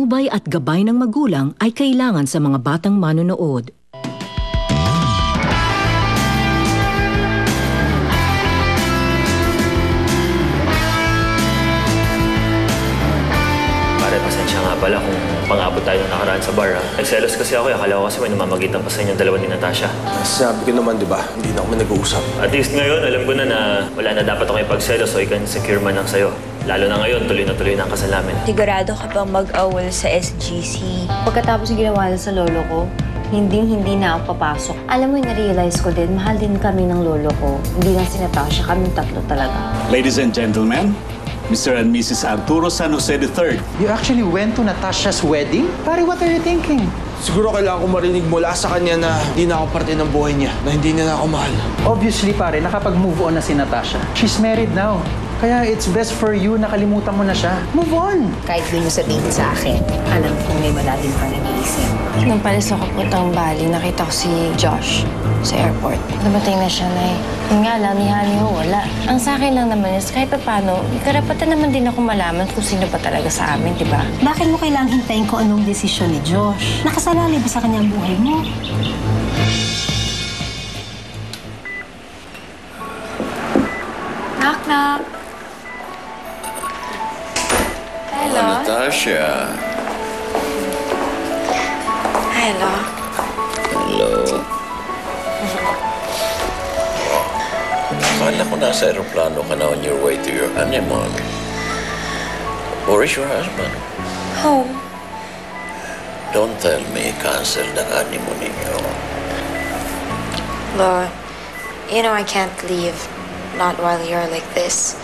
patnubay at gabay ng magulang ay kailangan sa mga batang manonood. Pasensya nga pala kung pang-abot tayo nung nakaraan sa bar, ha? Nagselos kasi ako, akala ko kasi may namamagitan pa sa inyong dalawa ni Natasha. Sabi ko naman, di ba? Hindi na kami nag-uusap. At least ngayon, alam ko na wala na dapat ako ipagselos o i-secure man lang sa'yo. Lalo na ngayon, tuloy na ang kasal namin. Sigurado ka bang mag-awol sa SGC? Pagkatapos ng ginawa sa lolo ko, hindi na ako papasok. Alam mo, na-realize ko din, mahal din kami ng lolo ko. Hindi lang si Natasha, kaming tatlo talaga. Ladies and gentlemen, Mr. and Mrs. Arturo San Jose III. You actually went to Natasha's wedding? Pare, what are you thinking? Siguro kailangan ko marinig mula sa kanya na hindi na ako parte ng buhay niya, na hindi na ako mahal. Obviously, pare, nakapag-move on na si Natasha. She's married now. Kaya it's best for you, nakalimutan mo na siya. Move on! Kahit di mo sabihin sa akin, alam kong may malalim pa nag-iisip. Nung palis ako puntang Bali, nakita ko si Josh sa airport. Dumating na siya na Yun nga lang, ni Honey ho, wala. Ang sa akin lang naman is kahit pa paano, karapatan naman din ako malaman kung sino ba talaga sa amin, di ba? Bakit mo kailangang hintayin kung anong desisyon ni Josh? Nakasalalay ba sa kanyang buhay mo? Knock-knock. Hello? Natasha. Hello? Hello. Akala ko nasa aeroplano ka na on your way to your honeymoon. Where is your husband? Home. Don't tell me cancel the honeymoon ninyo. Lord, you know I can't leave. Not while you're like this.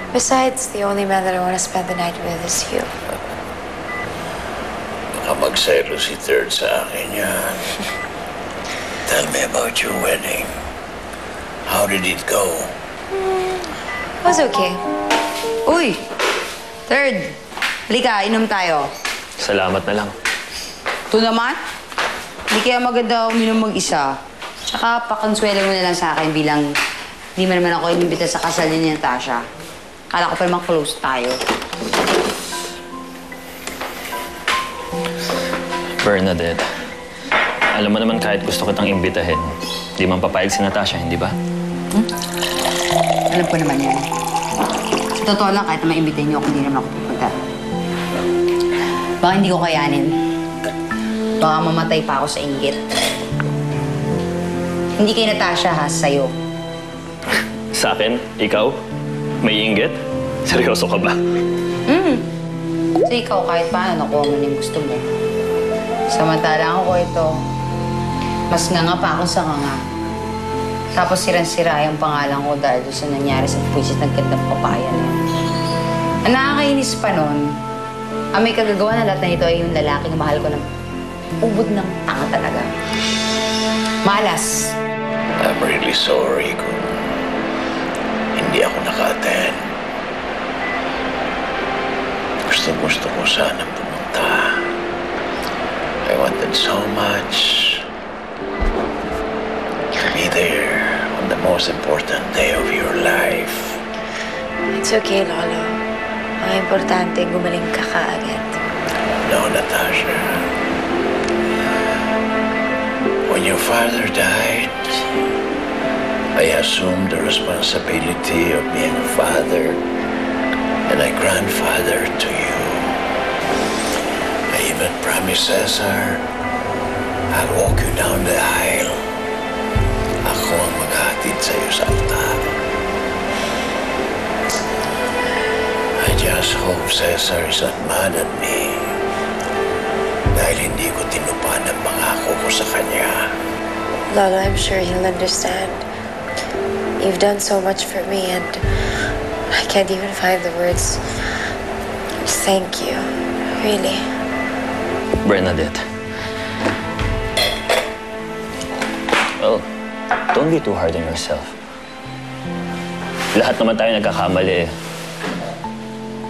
Besides, the only man that I want to spend the night with is you. Baka magselo si Third sa akin yan. Tell me about your wedding. How did it go? It was okay. Uy! Third! Halika, inom tayo. Salamat na lang. Ito naman? Hindi kaya maganda uminom mag-isa. Tsaka pakonsuelo mo na lang sa akin bilang hindi mo naman ako inimbita sa kasal ni Natasha. Kala ko pa naman close tayo. Bernadette, alam mo naman kahit gusto kitang imbitahin, di man papayag si Natasha, hindi ba? Alam ko naman yan. Sa totoo lang, kahit na maimbitahin niyo ako, hindi naman ako pupunta. Baka hindi ko kayanin. Baka mamatay pa ako sa inggit. Hindi kay Natasha, ha? Sa'yo. Sa akin? Ikaw? May inggit? Seryoso ka ba? So ikaw, kahit paano, nakuha mo na yung gusto mo. Samantalang ako ito, mas nga pa ako sa nga. Tapos sirang-sira yung pangalan ko dahil doon sa nangyari sa puwisit ng gandang papaya na. Ang nakakainis pa nun, ang may kagagawa na lahat na ito ay yung lalaking mahal ko ng ubod ng tanga talaga. Malas. I'm really sorry kung hindi ako naka-attend. Gusto ko sanang pumunta. I wanted so much to be there on the most important day of your life. It's okay, Lolo. Ang importante, gumaling ka kaagad. No, Natasha. When your father died, I assumed the responsibility of being a father and a grandfather to you. I even promised Cesar I'll walk you down the aisle. Ako ang maghahatid sa'yo sa altar. I just hope Cesar is not mad at me dahil hindi ko tinupad ang pangako ko sa kanya. Lolo, I'm sure he'll understand. You've done so much for me and I can't even find the words. Thank you. Really. Bernadette. Well, don't be too hard on yourself. Lahat naman tayo nagkakamali eh.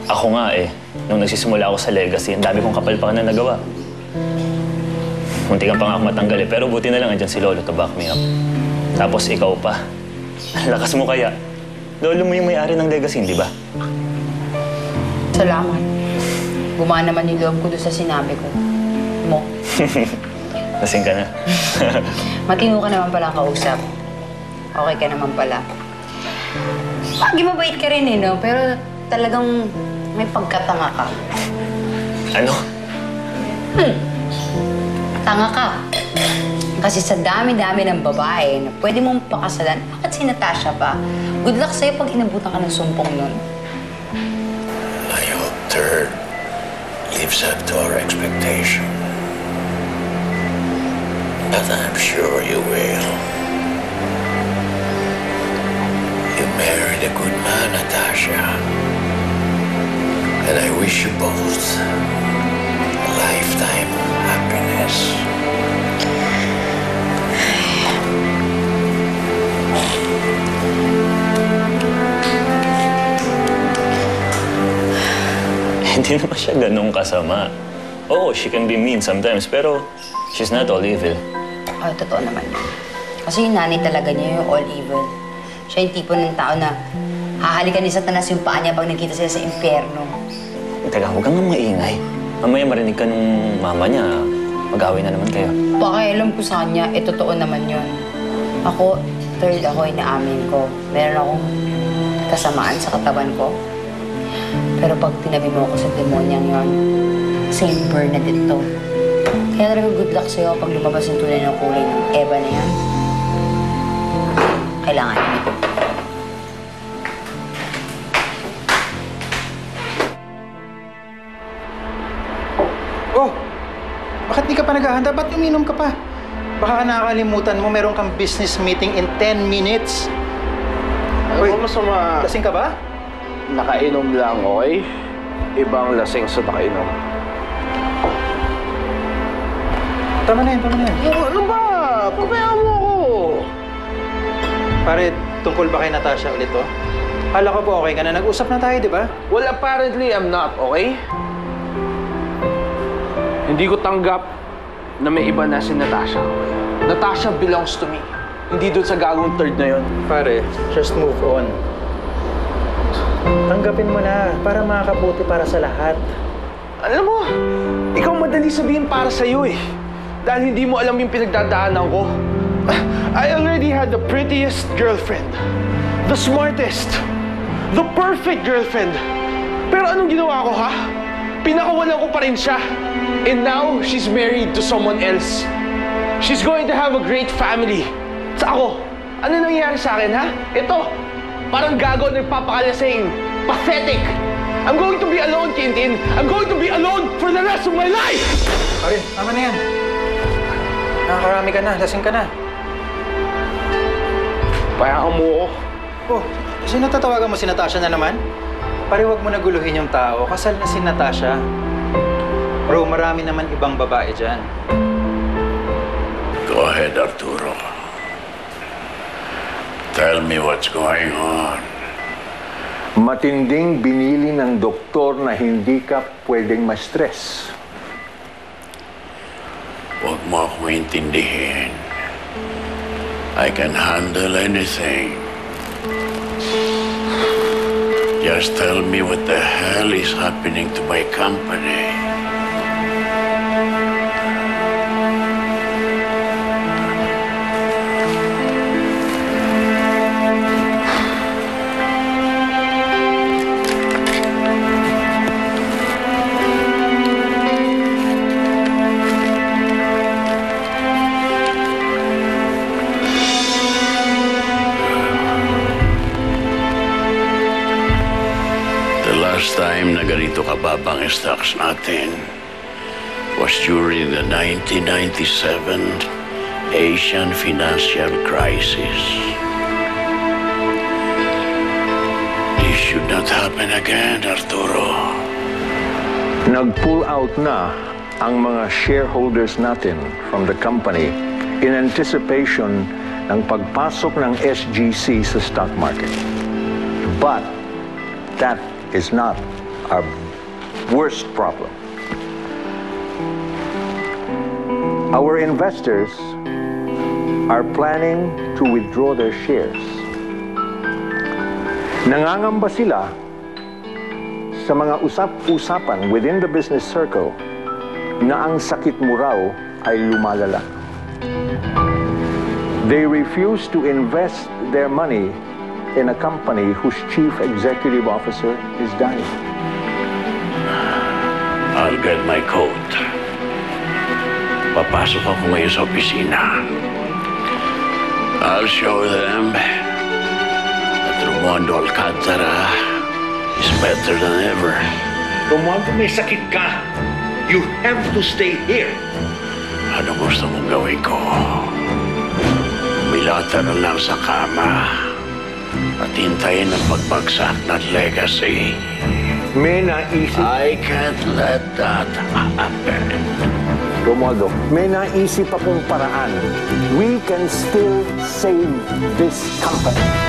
Ako nga eh, nung nagsisimula ako sa legacy, ang dami kong kapalpakan na nagawa. Munti ka pa nga ako matanggal eh, pero buti na lang andyan si Lolo to back me up. Tapos ikaw pa. Ang lakas mo kaya. Lolo mo yung may-ari ng legacy, di ba? Salamat. Gumana naman yung loob ko doon sa sinabi ko. Mo. Lasing ka na. Matino ka naman pala kausap. Okay ka naman pala. Pagi mabait ka rin eh, no? Pero talagang may pagkatanga ka. Ano? Tanga ka. Kasi sa dami-dami ng babae na pwede mong pakasalan, bakit si Natasha pa? Good luck sa'yo pag inabutan ka ng sumpong nun. I hope Third lives up to our expectation. But I'm sure you will. You married a good man, Natasha. And I wish you both a lifetime of happiness. Hindi naman siya ganun kasama. Oo, she can be mean sometimes, pero she's not all evil. Ay, totoo naman yun. Kasi yung nanay talaga niya yung all evil. Siya yung tipo ng tao na hahalikan ni Satanas yung paa niya pag nagkita sila sa impyerno. Teka, huwag kang maingay. Mamaya marinig ka nung mama niya, mag-away na naman kayo. Pakialam ko sa kanya, totoo naman yun. Ako, Third, ako inaamin ko. Meron akong kasamaan sa katawan ko. Pero pag tinabi mo ako sa demonyang yun, Saint Bernadette to. Kaya talaga good luck sa'yo pag lumabas yung tunay ng kulay ng Eva na yan. Kailangan niya. Oh! Bakit di ka pa naghahanda? Ba't uminom ka pa? Baka nakakalimutan mo, meron kang business meeting in 10 minutes. Uy, masama. Lasing ka ba? Nakainom lang, okay? Ibang lasing sa nakainom. Tama na yan, tama na yan. Ano ba? Pabayaan mo ako. Pare, tungkol ba kay Natasha ulit to? Kala ko ba okay ka na? Nag-usap na tayo, di ba? Well, apparently, I'm not, okay? Hindi ko tanggap na may iba na si Natasha. Natasha belongs to me. Hindi doon sa gagawang Third na yon. Pare, just move on. Tanggapin mo na para makakabuti para sa lahat. Alam mo, ikaw madali sabihin para sa'yo eh. Dahil hindi mo alam yung pinagdadaanan ko. I already had the prettiest girlfriend. The smartest. The perfect girlfriend. Pero anong ginawa ko, ha? Pinakawalan ko pa rin siya. And now, she's married to someone else. She's going to have a great family. Sa ako, ano nangyayari sa akin, ha? Ito, parang gago nagpapakalasing. Pathetic. I'm going to be alone, Tintin. I'm going to be alone for the rest of my life! Pare, tama na yan. Nakakarami ka na, lasing ka na. Payaan mo ako. Oh, sino tatawagan mo si Natasha na naman? Pare, huwag mo naguluhin yung tao. Kasal na si Natasha. Bro, marami naman ibang babae dyan. Go ahead, Arturo. Tell me what's going on. Matinding binili ng doktor na hindi ka pwedeng ma-stress. Huwag mo akong intindihin. I can handle anything. Just tell me what the hell is happening to my company. Last time na ganito kababang stocks natin was during the 1997 Asian financial crisis. This should not happen again, Arturo. Nag-pull out na ang mga shareholders natin from the company in anticipation ng pagpasok ng SGC sa stock market. But that is not our worst problem. Our investors are planning to withdraw their shares. Nangangamba sila sa mga usap-usapan within the business circle na ang sakit mo raw ay lumalala. They refuse to invest their money in a company whose chief executive officer is dying. I'll get my coat. Papasok ako ngayon sa opisina. I'll show them that Romualdo Alcantara is better than ever. Romualdo, may sakit ka. You have to stay here. Ano gusto mong gawin ko? Umilata na lang sa kama at hintayin ang pagbagsak ng legacy. May naisip... I can't let that happen. Romualdo, may naisip akong paraan. We can still save this company.